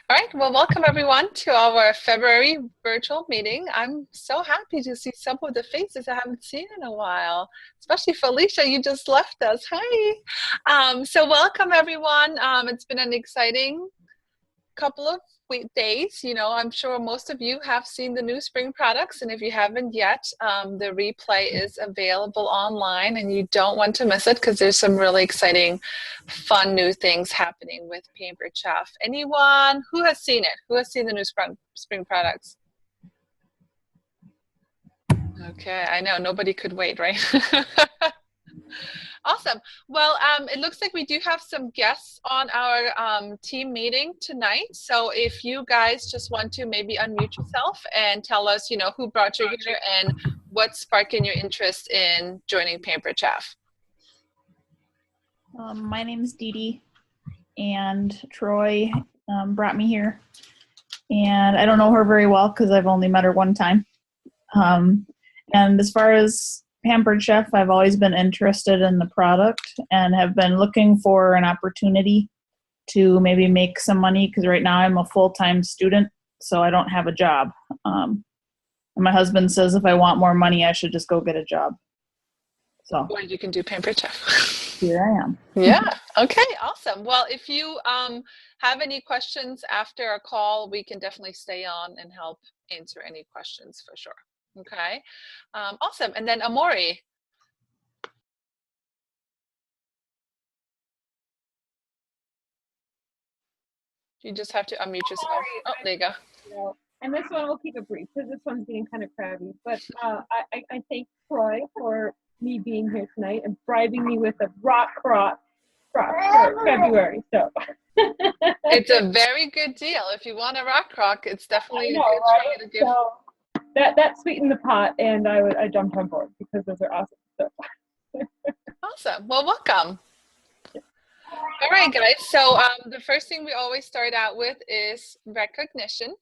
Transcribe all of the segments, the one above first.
All right, well, welcome everyone to our February virtual meeting. I'm so happy to see some of the faces I haven't seen in a while, especially Felicia, you just left us. Hi. So welcome everyone. It's been an exciting couple of days. I'm sure most of you have seen the new spring products, and if you haven't yet, the replay is available online, and you don't want to miss it because there's some really exciting, fun new things happening with Pampered Chef. Anyone who has seen it? Who has seen the new spring products? Okay, I know nobody could wait, right? Awesome. Well, it looks like we do have some guests on our team meeting tonight. So if you guys just want to maybe unmute yourself and tell us, who brought you here and what's sparking your interest in joining Pampered Chef. My name is Dee Dee, and Troy brought me here. And I don't know her very well because I've only met her one time. And as far as Pampered Chef, I've always been interested in the product and have been looking for an opportunity to maybe make some money because right now I'm a full-time student, so I don't have a job. And my husband says if I want more money, I should just go get a job. So or you can do Pampered Chef. Here I am. Yeah. Okay. Awesome. Well, if you have any questions after our call, we can definitely stay on and help answer any questions for sure. Okay. Awesome. And then Amori. You just have to unmute yourself. Oh, there you go. And this one we'll keep it brief because this one's being kind of crabby. But I thank Troy for me being here tonight and bribing me with a rock crock for February. So it's a very good deal. If you want a rock crock, it's definitely a good right? try to give. So that sweetened the pot, and I jumped on board because those are awesome. So. Awesome. Well, welcome. All right, guys. So the first thing we always start out with is recognition.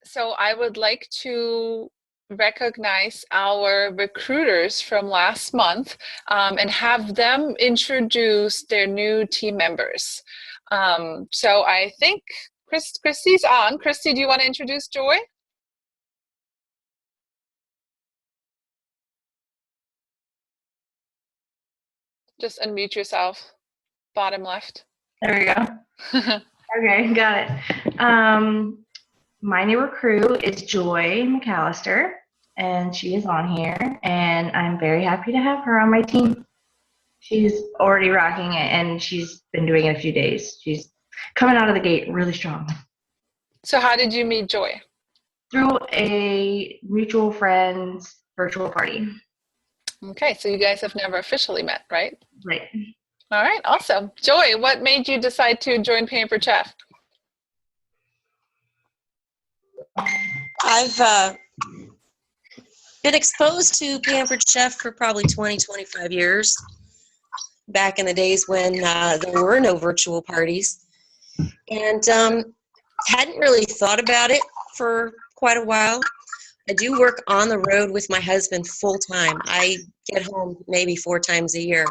So I would like to recognize our recruiters from last month and have them introduce their new team members. So I think Christy's on. Christy, do you want to introduce Joy? Just unmute yourself, bottom left. There we go. Okay, got it. My new recruit is Joy McAllister, and she is on here, and I'm very happy to have her on my team. She's already rocking it, and she's been doing it a few days. She's coming out of the gate really strong. So how did you meet Joy? Through a mutual friend's virtual party. Okay, so you guys have never officially met, right? Right. All right, awesome. Joy, what made you decide to join Pampered Chef? I've been exposed to Pampered Chef for probably 25 years, back in the days when there were no virtual parties, and hadn't really thought about it for quite a while. I do work on the road with my husband full time. I get home maybe 4 times a year.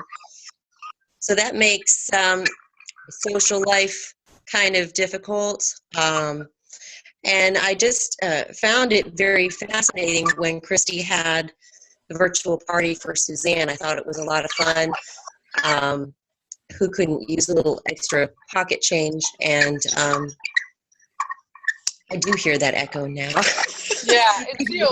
So that makes social life kind of difficult. And I just found it very fascinating when Christy had the virtual party for Suzanne. I thought it was a lot of fun. Who couldn't use a little extra pocket change? And I do hear that echo now. Yeah, it's you.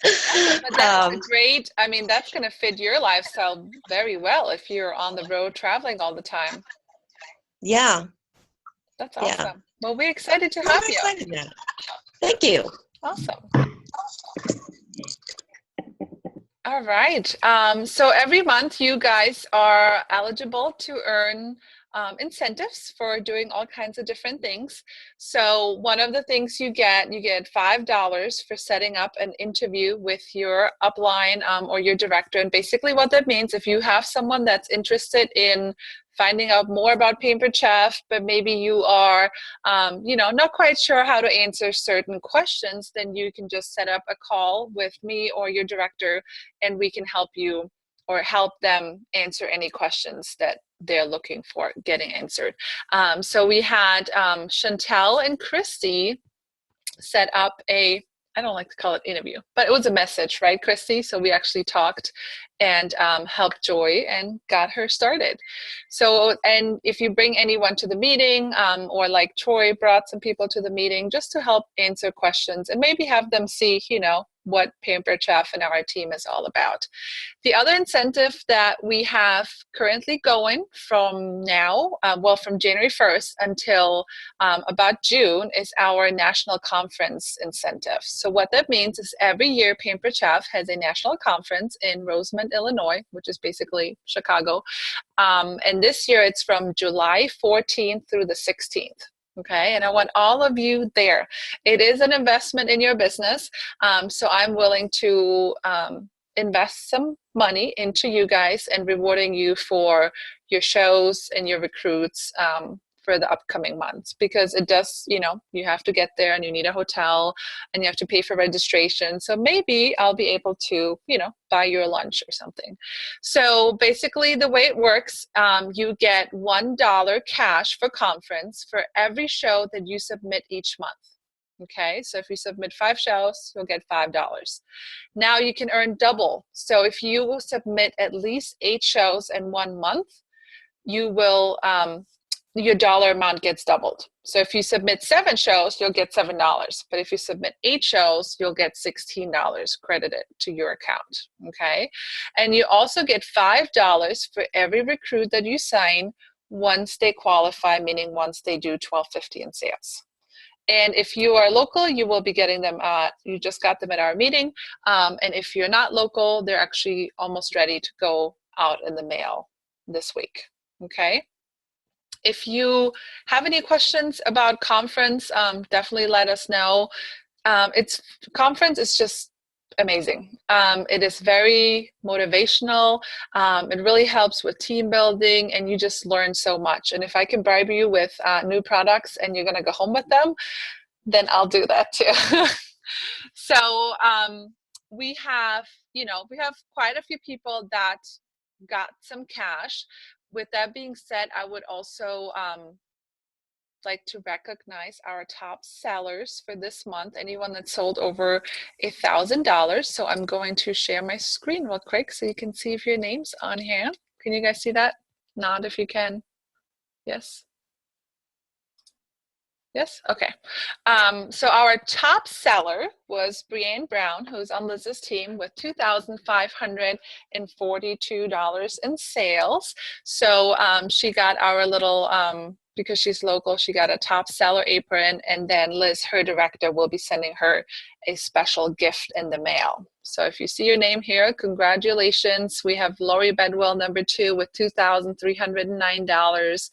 But that's great. I mean, that's going to fit your lifestyle very well if you're on the road traveling all the time. Yeah. That's awesome. Yeah. Well, we're excited to have you. Thank you. Awesome. All right. So every month you guys are eligible to earn incentives for doing all kinds of different things. So one of the things you get $5 for setting up an interview with your upline or your director. And basically what that means, if you have someone that's interested in finding out more about Pampered Chef, but maybe you are, not quite sure how to answer certain questions, then you can just set up a call with me or your director, and we can help you or help them answer any questions that they're looking for getting answered. So we had Chantel and Christy set up I don't like to call it interview, but it was a message, right, Christy? So we actually talked and helped Joy and got her started. So, and if you bring anyone to the meeting, or like Troy brought some people to the meeting just to help answer questions and maybe have them see, what Pampered Chef and our team is all about. The other incentive that we have currently going from now, from January 1st until about June, is our national conference incentive. So what that means is every year Pampered Chef has a national conference in Rosemont, Illinois, which is basically Chicago. And this year it's from July 14th through the 16th. Okay, and I want all of you there. It is an investment in your business, so I'm willing to invest some money into you guys and rewarding you for your shows and your recruits for the upcoming months, because it does, you have to get there and you need a hotel and you have to pay for registration. So maybe I'll be able to, buy you a lunch or something. So basically the way it works, you get $1 cash for conference for every show that you submit each month. Okay, so if you submit 5 shows, you'll get $5. Now you can earn double. So if you will submit at least 8 shows in 1 month, you will, your dollar amount gets doubled. So if you submit 7 shows, you'll get $7. But if you submit 8 shows, you'll get $16 credited to your account. Okay, and you also get $5 for every recruit that you sign once they qualify, meaning once they do $12.50 in sales. And if you are local, you will be getting them, you just got them at our meeting. And if you're not local, they're actually almost ready to go out in the mail this week. Okay. If you have any questions about conference, definitely let us know. Conference is just amazing. It is very motivational. It really helps with team building, and you just learn so much. And if I can bribe you with new products and you're going to go home with them, then I'll do that too. So we have quite a few people that got some cash. With that being said, I would also like to recognize our top sellers for this month, anyone that sold over $1,000. So I'm going to share my screen real quick so you can see if your name's on here. Can you guys see that? Nod if you can. Yes. Yes? Okay. So our top seller was Brianne Brown, who's on Liz's team, with $2,542 in sales. So she got our little, because she's local, she got a top seller apron, and then Liz, her director, will be sending her a special gift in the mail. So if you see your name here, congratulations. We have Lori Bedwell, number 2, with $2,309.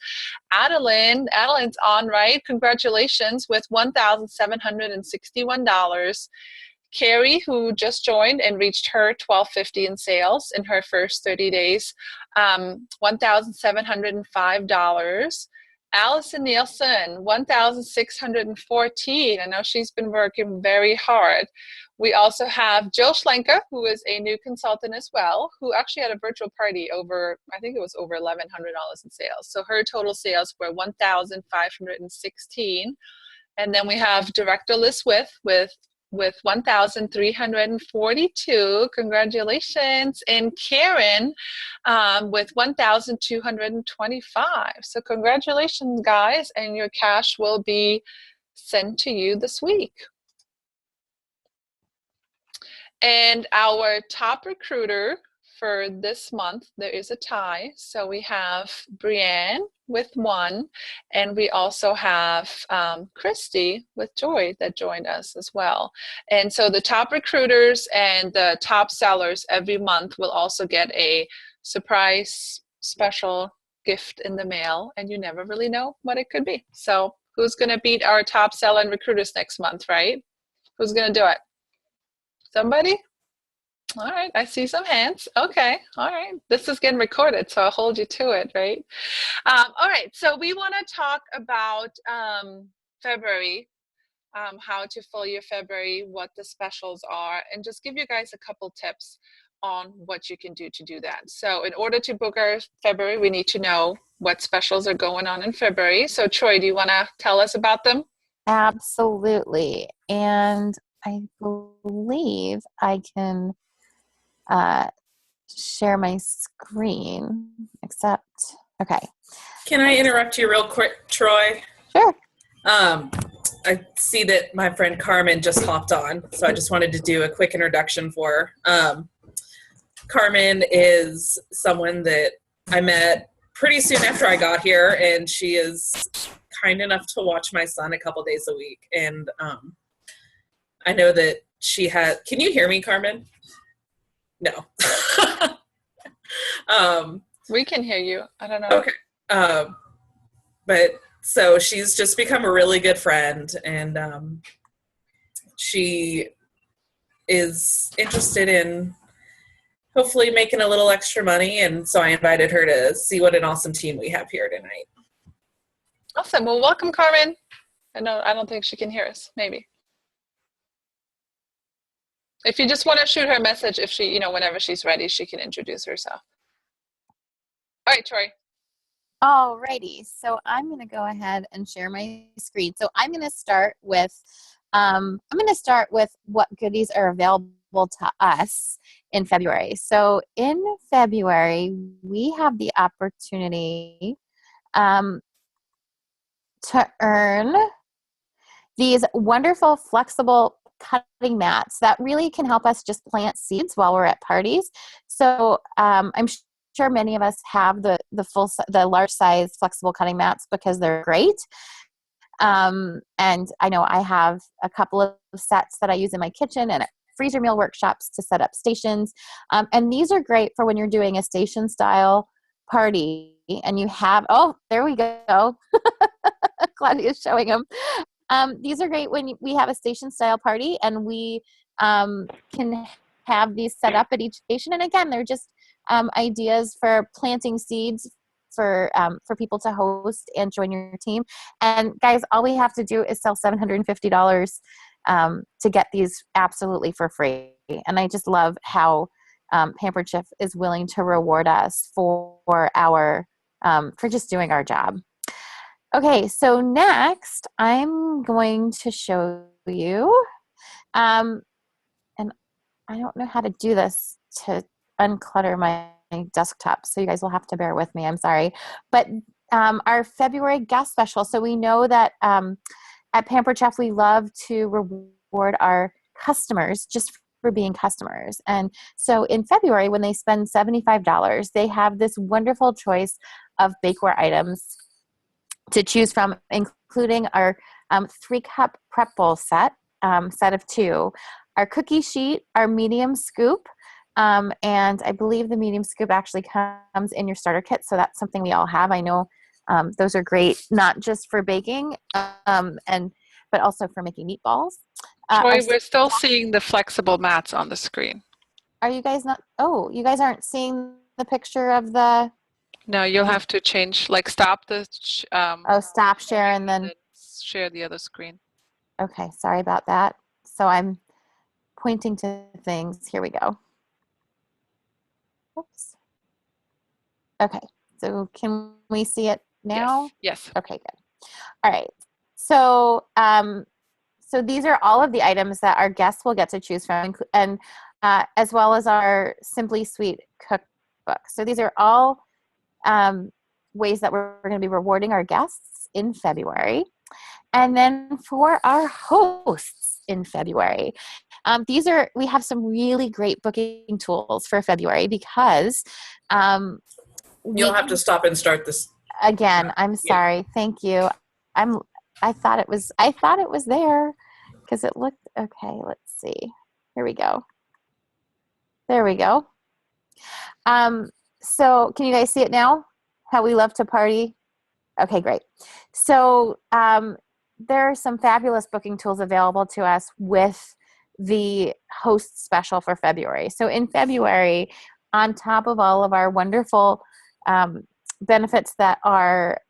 Adeline's on, right? Congratulations, with $1,761. Carrie, who just joined and reached her $12.50 in sales in her first 30 days, $1,705. Allison Nielsen, $1,614. I know she's been working very hard. We also have Jill Schlenker, who is a new consultant as well, who actually had a virtual party over, I think it was over $1,100 in sales. So her total sales were $1,516. And then we have Director Liz with $1,342. Congratulations. And Karen with $1,225. So congratulations, guys, and your cash will be sent to you this week. And our top recruiter for this month, there is a tie. So we have Brianne with 1, and we also have Christy with Joy that joined us as well. And so the top recruiters and the top sellers every month will also get a surprise special gift in the mail, and you never really know what it could be. So who's going to beat our top seller and recruiters next month, right? Who's going to do it? Somebody? All right, I see some hands. Okay, all right. This is getting recorded, so I'll hold you to it, right? All right, so we want to talk about February, how to fill your February, what the specials are, and just give you guys a couple tips on what you can do that. So in order to book our February, we need to know what specials are going on in February. So Troy, do you want to tell us about them? Absolutely. And I believe I can share my screen, except, okay. Can I interrupt you real quick, Troy? Sure. I see that my friend Carmen just hopped on, so I just wanted to do a quick introduction for her. Carmen is someone that I met pretty soon after I got here, and she is kind enough to watch my son a couple days a week. And I know that she had, can you hear me, Carmen? No. We can hear you. I don't know. Okay. But so she's just become a really good friend, and she is interested in hopefully making a little extra money, and so I invited her to see what an awesome team we have here tonight. Awesome. Well, welcome, Carmen. I don't think she can hear us. Maybe. If you just want to shoot her a message, if she, whenever she's ready, she can introduce herself. All right, Troy. Alrighty, so I'm going to go ahead and share my screen. So I'm going to start with what goodies are available to us in February. So in February, we have the opportunity to earn these wonderful flexible cutting mats that really can help us just plant seeds while we're at parties. So I'm sure many of us have the large size flexible cutting mats because they're great. And I know I have a couple of sets that I use in my kitchen and at freezer meal workshops to set up stations. And these are great for when you're doing a station style party and you have, oh, there we go. Claudia's showing them. These are great when we have a station style party and we can have these set up at each station. And again, they're just ideas for planting seeds for people to host and join your team. And guys, all we have to do is sell $750 to get these absolutely for free. And I just love how Pampered Chef is willing to reward us for just doing our job. Okay, so next I'm going to show you, and I don't know how to do this to unclutter my desktop, so you guys will have to bear with me. I'm sorry. But our February guest special, so we know that at Pampered Chef we love to reward our customers just for being customers. And so in February, when they spend $75, they have this wonderful choice of bakeware items to choose from, including our 3-cup prep bowl set of 2, our cookie sheet, our medium scoop, and I believe the medium scoop actually comes in your starter kit, so that's something we all have. I know those are great, not just for baking, but also for making meatballs. Troy, we're still seeing the flexible mats on the screen. Are you guys not? Oh, you guys aren't seeing the picture of the... No, you'll have to change, stop the... stop share and then... share the other screen. Okay, sorry about that. So I'm pointing to things. Here we go. Oops. Okay, so can we see it now? Yes. Okay, good. All right. So, so these are all of the items that our guests will get to choose from, and as well as our Simply Sweet cookbook. So these are all ways that we're going to be rewarding our guests in February. And then for our hosts in February, we have some really great booking tools for February because you'll have to stop and start this again. I'm sorry. Yeah. Thank you. I thought it was there because it looked okay. Let's see. Here we go. There we go. So can you guys see it now? How we love to party? Okay, great. So there are some fabulous booking tools available to us with the host special for February. So in February, on top of all of our wonderful benefits that are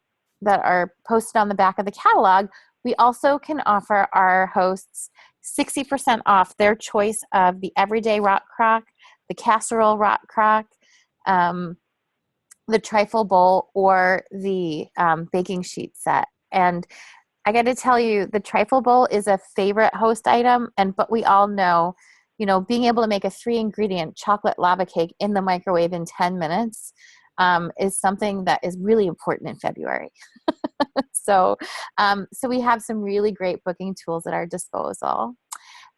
posted on the back of the catalog, we also can offer our hosts 60% off their choice of the Everyday Rock Crock, the casserole rock crock, the trifle bowl, or the baking sheet set. And I got to tell you, the trifle bowl is a favorite host item, but we all know, being able to make a 3-ingredient chocolate lava cake in the microwave in 10 minutes is something that is really important in February. So we have some really great booking tools at our disposal.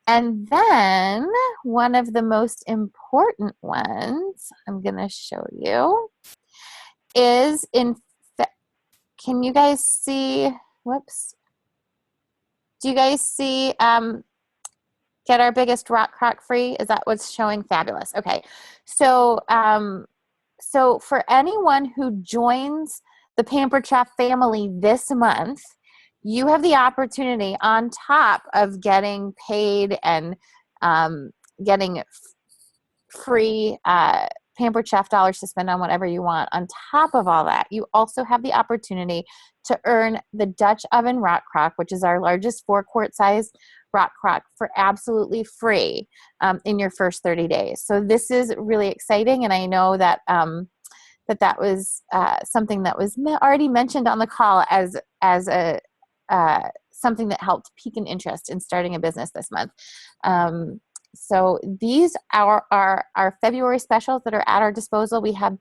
And then one of the most important ones I'm going to show you is can you guys see, whoops. Do you guys see Get Our Biggest Rock Crock Free? Is that what's showing? Fabulous. Okay. So for anyone who joins the Pampered Chef family this month, you have the opportunity, on top of getting paid and getting free Pampered Chef dollars to spend on whatever you want. On top of all that, you also have the opportunity to earn the Dutch oven rock crock, which is our largest 4-quart size rock crock, for absolutely free in your first 30 days. So this is really exciting, and I know that that was something that was already mentioned on the call as a something that helped pique an interest in starting a business this month. So these are our February specials that are at our disposal. We have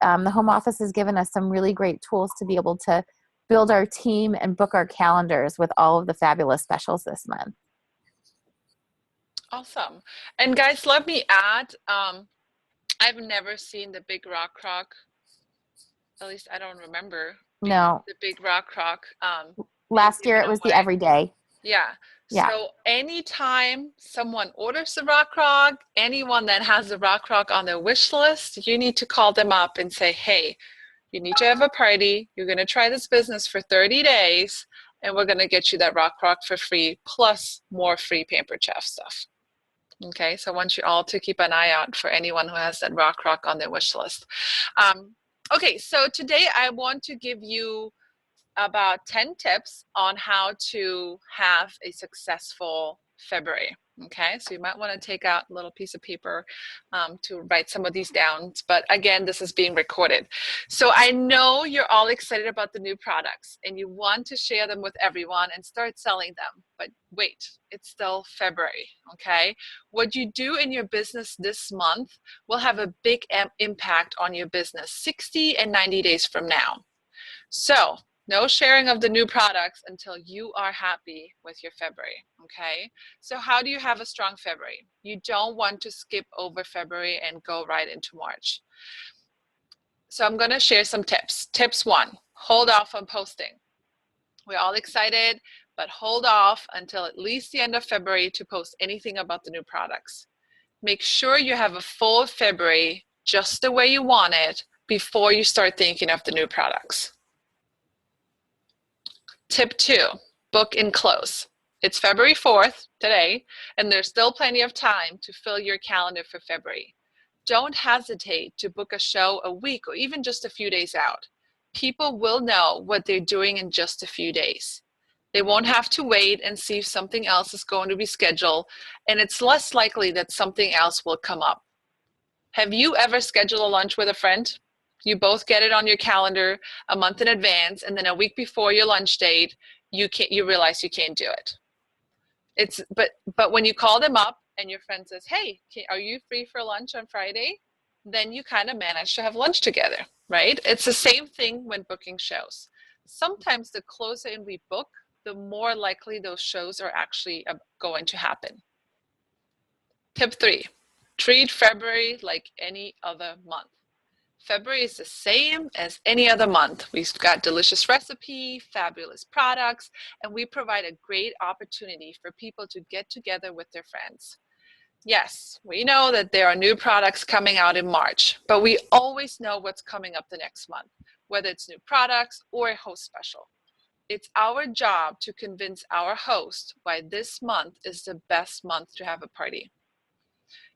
the home office has given us some really great tools to be able to build our team and book our calendars with all of the fabulous specials this month. Awesome. And guys, let me add, I've never seen the big rock crock. At least I don't remember. No. The big rock crock. Last year it was the everyday. Yeah. Yeah. So anytime someone orders the rock crock, anyone that has the rock crock on their wish list, you need to call them up and say, hey, you need to have a party. You're going to try this business for 30 days, and we're going to get you that rock crock for free, plus more free Pampered Chef stuff. Okay, so I want you all to keep an eye out for anyone who has that rock crock on their wish list. Okay, so today I want to give you about 10 tips on how to have a successful February. Okay, so you might want to take out a little piece of paper to write some of these down. But again, this is being recorded. So I know you're all excited about the new products and you want to share them with everyone and start selling them. But wait, it's still February. Okay, what you do in your business this month will have a big impact on your business 60 and 90 days from now. So no sharing of the new products until you are happy with your February, okay? So how do you have a strong February? You don't want to skip over February and go right into March. So I'm gonna share some tips. Tips 1, hold off on posting. We're all excited, but hold off until at least the end of February to post anything about the new products. Make sure you have a full February just the way you want it before you start thinking of the new products. Tip 2, book and close. It's February 4th today, and there's still plenty of time to fill your calendar for February. Don't hesitate to book a show a week or even just a few days out. People will know what they're doing in just a few days. They won't have to wait and see if something else is going to be scheduled, and it's less likely that something else will come up. Have you ever scheduled a lunch with a friend? You both get it on your calendar a month in advance, and then a week before your lunch date, you realize you can't do it. But when you call them up and your friend says, hey, are you free for lunch on Friday? Then you kind of manage to have lunch together, right? It's the same thing when booking shows. Sometimes the closer in we book, the more likely those shows are actually going to happen. Tip 3, treat February like any other month. February is the same as any other month. We've got delicious recipe, fabulous products, and we provide a great opportunity for people to get together with their friends. Yes, we know that there are new products coming out in March, but we always know what's coming up the next month, whether it's new products or a host special. It's our job to convince our host why this month is the best month to have a party.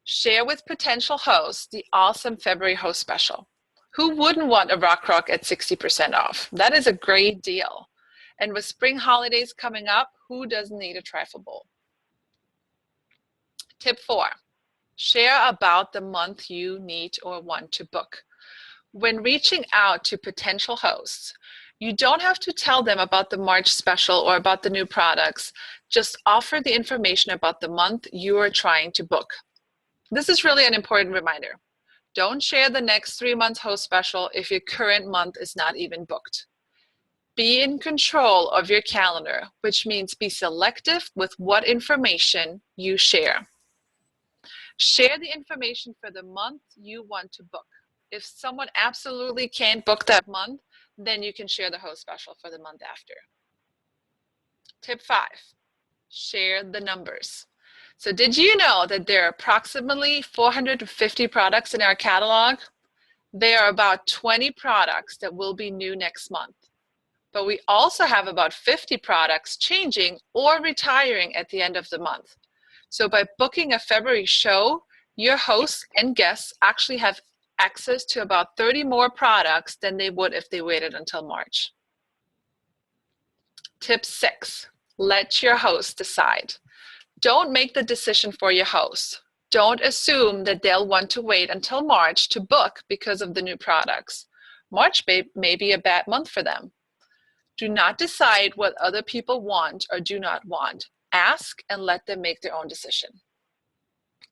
Share with potential hosts the awesome February host special. Who wouldn't want a rock crock at 60% off? That is a great deal. And with spring holidays coming up, who doesn't need a trifle bowl? Tip 4, Share about the month you need or want to book. When reaching out to potential hosts, you don't have to tell them about the March special or about the new products. Just offer the information about the month you are trying to book. This is really an important reminder. Don't share the next 3 months host special if your current month is not even booked. Be in control of your calendar, which means be selective with what information you share. Share the information for the month you want to book. If someone absolutely can't book that month, then you can share the host special for the month after. Tip 5, share the numbers. So did you know that there are approximately 450 products in our catalog? There are about 20 products that will be new next month. But we also have about 50 products changing or retiring at the end of the month. So by booking a February show, your hosts and guests actually have access to about 30 more products than they would if they waited until March. Tip 6, let your host decide. Don't make the decision for your host. Don't assume that they'll want to wait until March to book because of the new products. March may be a bad month for them. Do not decide what other people want or do not want. Ask and let them make their own decision.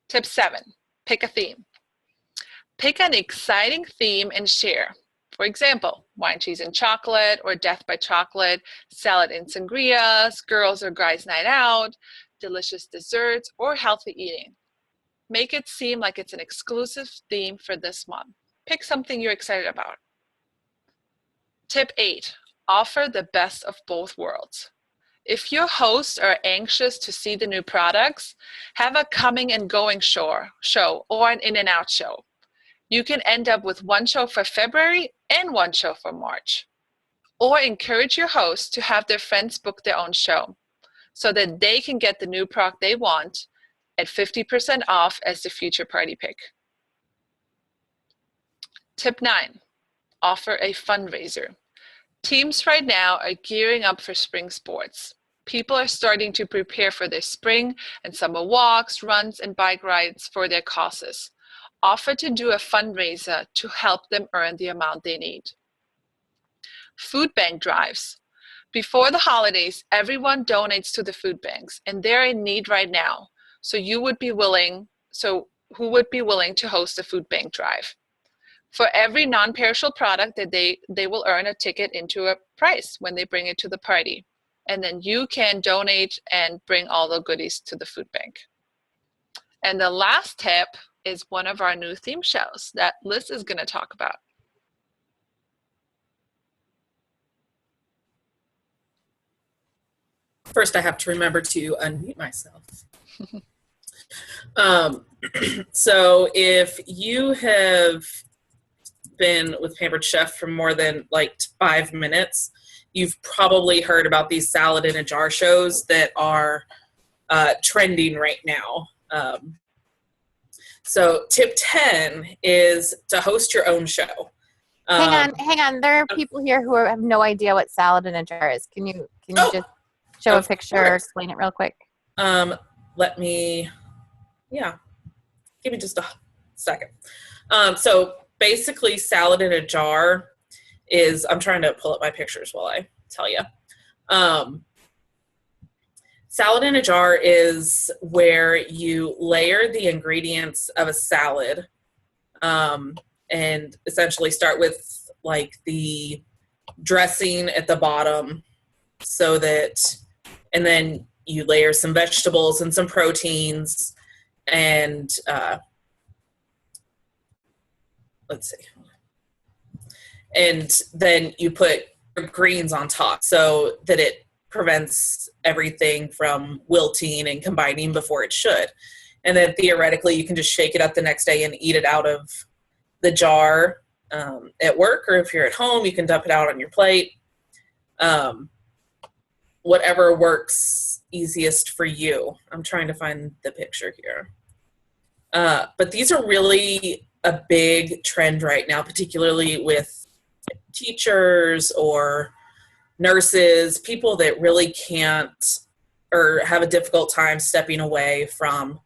Tip 7, pick a theme. Pick an exciting theme and share. For example, wine, cheese, and chocolate, or death by chocolate, salad and sangrias, girls or guys night out, delicious desserts, or healthy eating. Make it seem like it's an exclusive theme for this month. Pick something you're excited about. Tip 8, offer the best of both worlds. If your hosts are anxious to see the new products, have a coming and going show or an in and out show. You can end up with one show for February and one show for March. Or encourage your hosts to have their friends book their own show so that they can get the new product they want at 50% off as the future party pick. Tip 9, offer a fundraiser. Teams right now are gearing up for spring sports. People are starting to prepare for their spring and summer walks, runs, and bike rides for their causes. Offer to do a fundraiser to help them earn the amount they need. Food bank drives. Before the holidays, everyone donates to the food banks, and they're in need right now. So who would be willing to host a food bank drive? For every non-perishable product that they will earn a ticket into a price when they bring it to the party. And then you can donate and bring all the goodies to the food bank. And the last tip is one of our new theme shows that Liz is going to talk about. First, I have to remember to unmute myself. So if you have been with Pampered Chef for more than like 5 minutes, you've probably heard about these salad in a jar shows that are trending right now. So tip 10 is to host your own show. Hang on. There are people here who have no idea what salad in a jar is. Can you just show a picture or explain it real quick? Give me just a second. So basically, salad in a jar is, I'm trying to pull up my pictures while I tell you. Salad in a jar is where you layer the ingredients of a salad and essentially start with like the dressing at the bottom and then you layer some vegetables and some proteins and and then you put greens on top so that it prevents everything from wilting and combining before it should. And then theoretically you can just shake it up the next day and eat it out of the jar at work, or if you're at home you can dump it out on your plate. Whatever works easiest for you. I'm trying to find the picture here. But these are really a big trend right now, particularly with teachers or nurses, people that really can't or have a difficult time stepping away from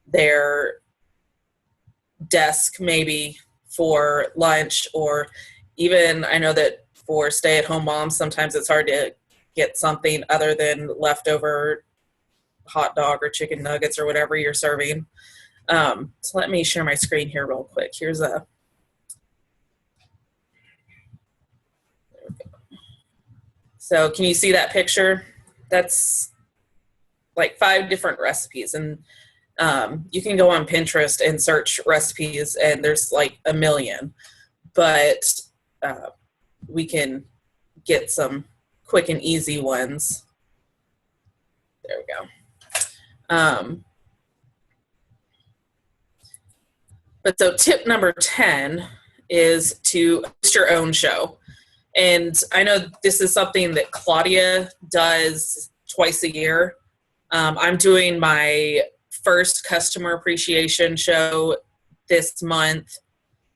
their desk maybe for lunch, or even I know that for stay-at-home moms, sometimes it's hard to get something other than leftover hot dog or chicken nuggets or whatever you're serving. So let me share my screen here real quick. Here's a So can you see that picture? That's like 5 different recipes, and you can go on Pinterest and search recipes, and there's like a million, but we can get some quick and easy ones. There we go. But so tip number 10 is to host your own show. And I know this is something that Claudia does twice a year. I'm doing my first customer appreciation show this month.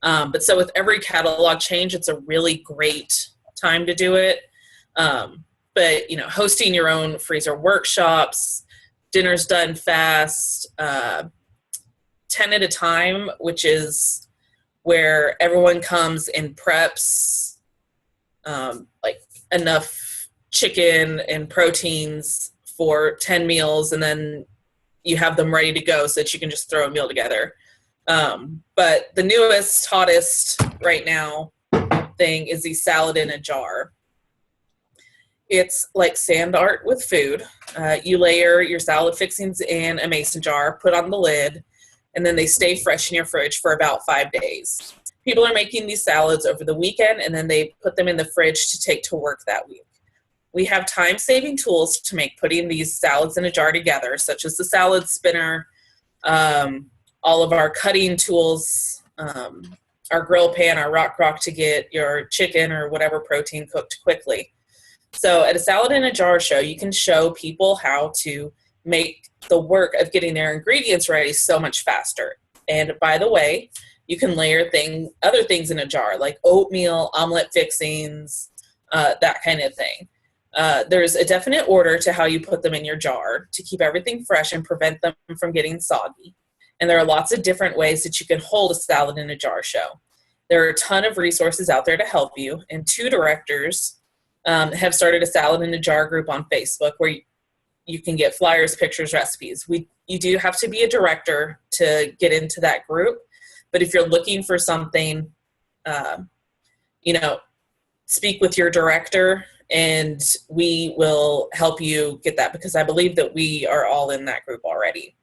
But so with every catalog change, it's a really great time to do it. But, you know, hosting your own freezer workshops, dinners done fast, 10 at a time, which is where everyone comes and preps like enough chicken and proteins for 10 meals, and then you have them ready to go so that you can just throw a meal together. But the newest, hottest right now thing is the salad in a jar. It's like sand art with food. You layer your salad fixings in a mason jar, put on the lid, and then they stay fresh in your fridge for about 5 days. People are making these salads over the weekend, and then they put them in the fridge to take to work that week. We have time-saving tools to make putting these salads in a jar together, such as the salad spinner, all of our cutting tools, our grill pan, our rock crock to get your chicken or whatever protein cooked quickly. So at a salad in a jar show, you can show people how to make the work of getting their ingredients ready so much faster. And by the way, you can layer other things in a jar, like oatmeal, omelet fixings, that kind of thing. There's a definite order to how you put them in your jar to keep everything fresh and prevent them from getting soggy. And there are lots of different ways that you can hold a salad in a jar show. There are a ton of resources out there to help you, and 2 directors have started a salad in a jar group on Facebook where you can get flyers, pictures, recipes. You do have to be a director to get into that group. But if you're looking for something, speak with your director and we will help you get that, because I believe that we are all in that group already.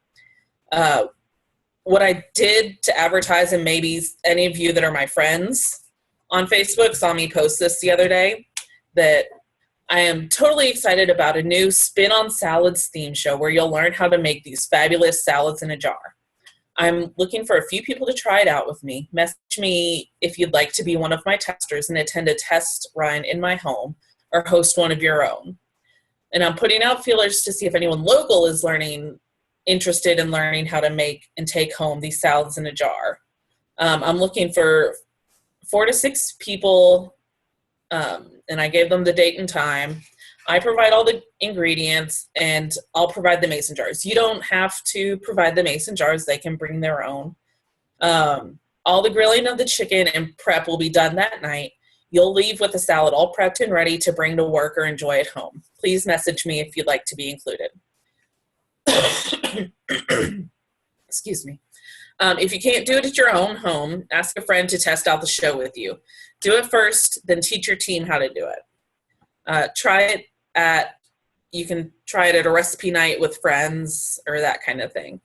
What I did to advertise, and maybe any of you that are my friends on Facebook saw me post this the other day, that I am totally excited about a new Spin on Salads theme show where you'll learn how to make these fabulous salads in a jar. I'm looking for a few people to try it out with me. Message me if you'd like to be one of my testers and attend a test run in my home or host one of your own. And I'm putting out feelers to see if anyone local is interested in learning how to make and take home these salads in a jar. I'm looking for 4 to 6 people, and I gave them the date and time. I provide all the ingredients, and I'll provide the mason jars. You don't have to provide the mason jars. They can bring their own. All the grilling of the chicken and prep will be done that night. You'll leave with the salad all prepped and ready to bring to work or enjoy at home. Please message me if you'd like to be included. Excuse me. If you can't do it at your own home, ask a friend to test out the show with you. Do it first, then teach your team how to do it. You can try it at a recipe night with friends or that kind of thing.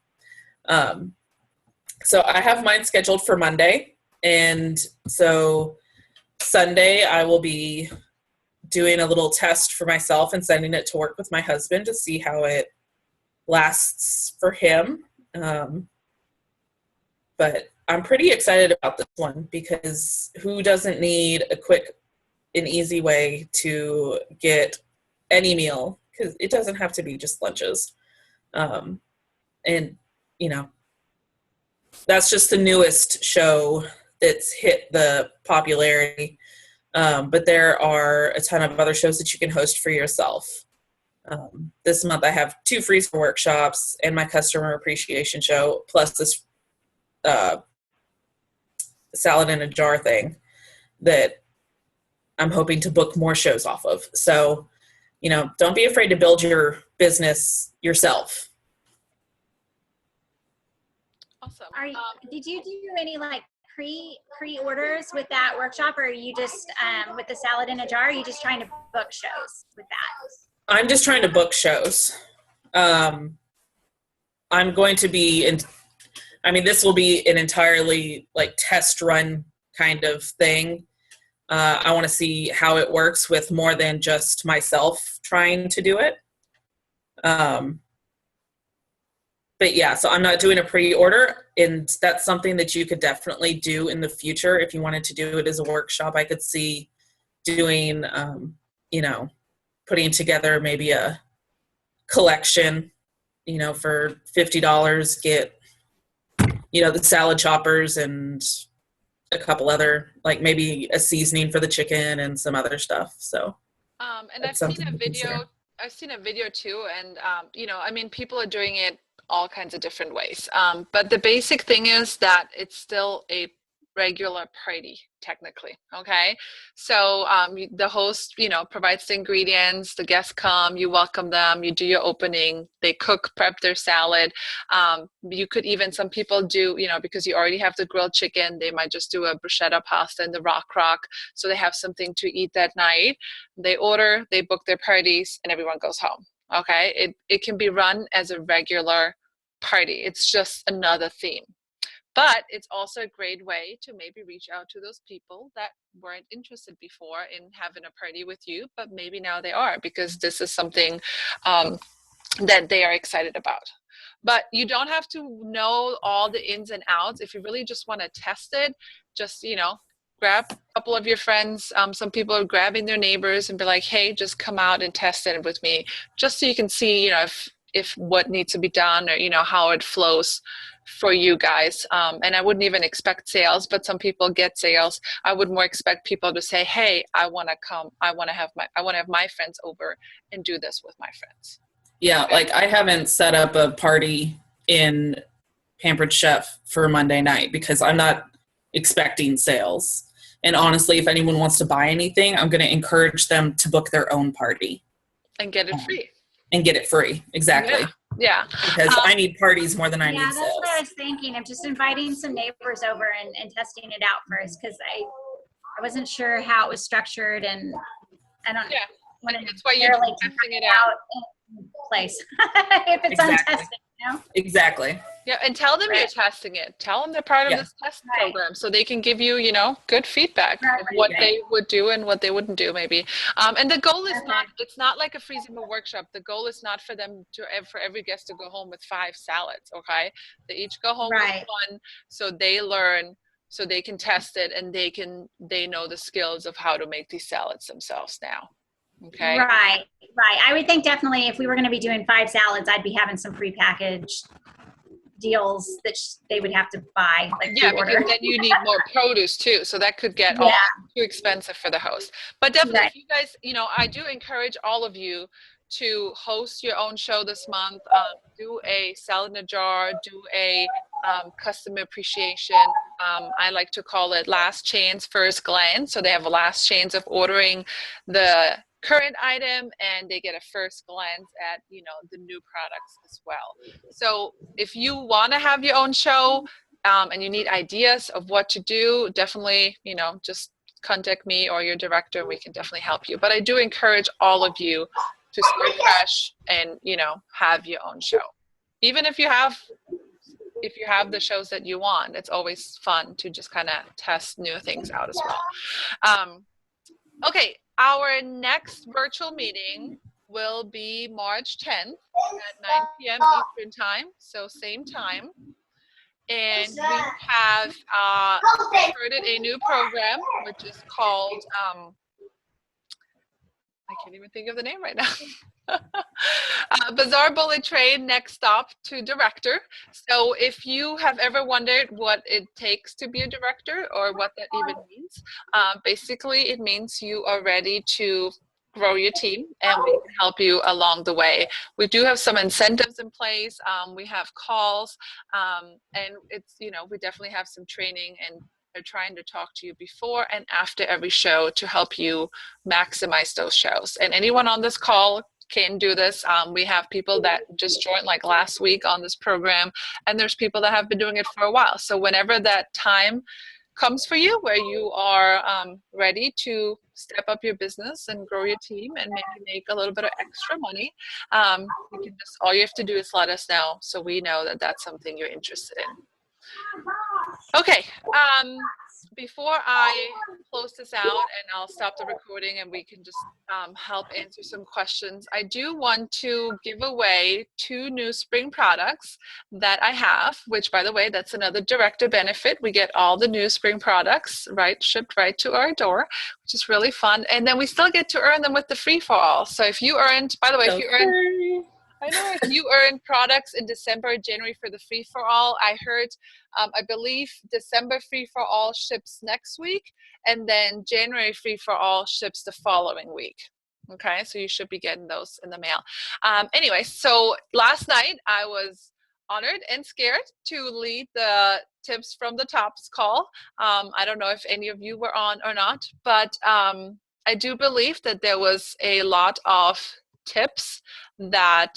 So I have mine scheduled for Monday. And so Sunday I will be doing a little test for myself and sending it to work with my husband to see how it lasts for him. But I'm pretty excited about this one, because who doesn't need a quick and easy way to get any meal? Because it doesn't have to be just lunches. And, that's just the newest show that's hit the popularity. But there are a ton of other shows that you can host for yourself. This month I have 2 freezer workshops and my customer appreciation show, plus this salad in a jar thing that I'm hoping to book more shows off of. So, don't be afraid to build your business yourself. Awesome. Did you do any like pre-orders with that workshop, or are you just with the salad in a jar? Are you just trying to book shows with that? I'm just trying to book shows. I'm going to be this will be an entirely like test run kind of thing. I want to see how it works with more than just myself trying to do it. But yeah, so I'm not doing a pre-order, and that's something that you could definitely do in the future if you wanted to do it as a workshop. I could see doing, putting together maybe a collection, for $50, get, the salad choppers and a couple other, like maybe a seasoning for the chicken and some other stuff. So, and I've seen a video. I've seen a video too, and people are doing it all kinds of different ways. But the basic thing is that it's still a regular party, technically. Okay. So the host, provides the ingredients, the guests come, you welcome them, you do your opening, they prep their salad. You could even, some people do, because you already have the grilled chicken, they might just do a bruschetta pasta in the rock. So they have something to eat that night. They order, they book their parties, and everyone goes home. Okay. It can be run as a regular party. It's just another theme. But it's also a great way to maybe reach out to those people that weren't interested before in having a party with you, but maybe now they are, because this is something that they are excited about. But you don't have to know all the ins and outs. If you really just want to test it, just, grab a couple of your friends. Some people are grabbing their neighbors and be like, hey, just come out and test it with me, just so you can see, if what needs to be done, or how it flows for you guys. And I wouldn't even expect sales, but some people get sales. I would more expect people to say, hey, I want to come, I want to have my friends over and do this with my friends. Yeah, like I haven't set up a party in Pampered Chef for Monday night because I'm not expecting sales. And honestly, if anyone wants to buy anything, I'm going to encourage them to book their own party. And get it free. And get it free, exactly. Yeah. Because I need parties more than I need sales. Yeah, that's what I was thinking, of just inviting some neighbors over and testing it out first, because I wasn't sure how it was structured, and I don't want to that's why you're testing it out in place if it's untested. Exactly. Yeah, and tell them you're testing it. Tell them they're part of this test program, so they can give you, good feedback of what they would do and what they wouldn't do, maybe. And the goal is it's not like a freezing workshop. The goal is not for them for every guest to go home with 5 salads, okay? They each go home with 1, so they learn, so they can test it, and they know the skills of how to make these salads themselves now. Okay. Right. I would think definitely if we were going to be doing 5 salads, I'd be having some prepackaged deals that they would have to buy. Because then you need more produce too, so that could get too expensive for the host. But definitely, if you guys, I do encourage all of you to host your own show this month. Do a salad in a jar. Do a customer appreciation. I like to call it last chance, first glance. So they have a last chance of ordering the current item, and they get a first glance at the new products as well. So if you want to have your own show and you need ideas of what to do, definitely just contact me or your director, and we can definitely help you. But I do encourage all of you to start fresh and have your own show. Even if you have the shows that you want, it's always fun to just kind of test new things out as well. Okay, our next virtual meeting will be March 10th at 9 p.m. Eastern time, so same time. And we have started a new program, which is called, I can't even think of the name right now. Bazaar Bullet Train, next stop to director. So if you have ever wondered what it takes to be a director or what that even means, basically it means you are ready to grow your team, and we can help you along the way. We do have some incentives in place. We have calls, and it's, we definitely have some training and They're trying to talk to you before and after every show to help you maximize those shows. And anyone on this call can do this. We have people that just joined like last week on this program, and there's people that have been doing it for a while. So whenever that time comes for you where you are ready to step up your business and grow your team and maybe make a little bit of extra money, you can just, all you have to do is let us know so we know that that's something you're interested in. Okay, before I close this out and I'll stop the recording and we can just help answer some questions, I do want to give away 2 new spring products that I have, which, by the way, that's another director benefit. We get all the new spring products shipped right to our door, which is really fun. And then we still get to earn them with the free for all. So if you earned, by the way, if you earned, I know if you earned products in December, January for the free for all, I heard, I believe December free for all ships next week, and then January free for all ships the following week. Okay, so you should be getting those in the mail. Anyway, so last night I was honored and scared to lead the Tips from the Tops call. I don't know if any of you were on or not, but I do believe that there was a lot of tips that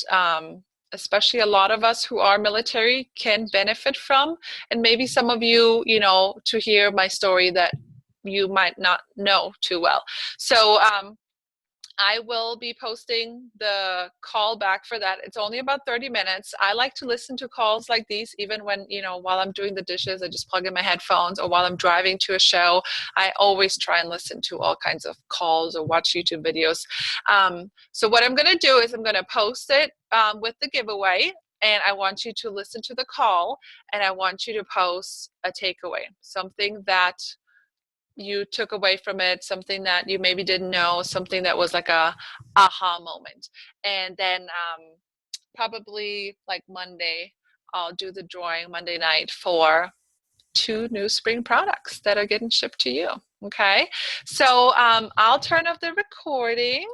especially a lot of us who are military can benefit from, and maybe some of you, you know, to hear my story that you might not know too well. So I will be posting the call back for that. It's only about 30 minutes. I like to listen to calls like these, even when, you know, while I'm doing the dishes, I just plug in my headphones, or while I'm driving to a show. I always try and listen to all kinds of calls or watch YouTube videos. So what I'm going to do is I'm going to post it with the giveaway, and I want you to listen to the call, and I want you to post a takeaway, something that you took away from it, something that you maybe didn't know, something that was like a aha moment. And then probably like Monday, I'll do the drawing Monday night for 2 new spring products that are getting shipped to you. Okay, so I'll turn off the recording.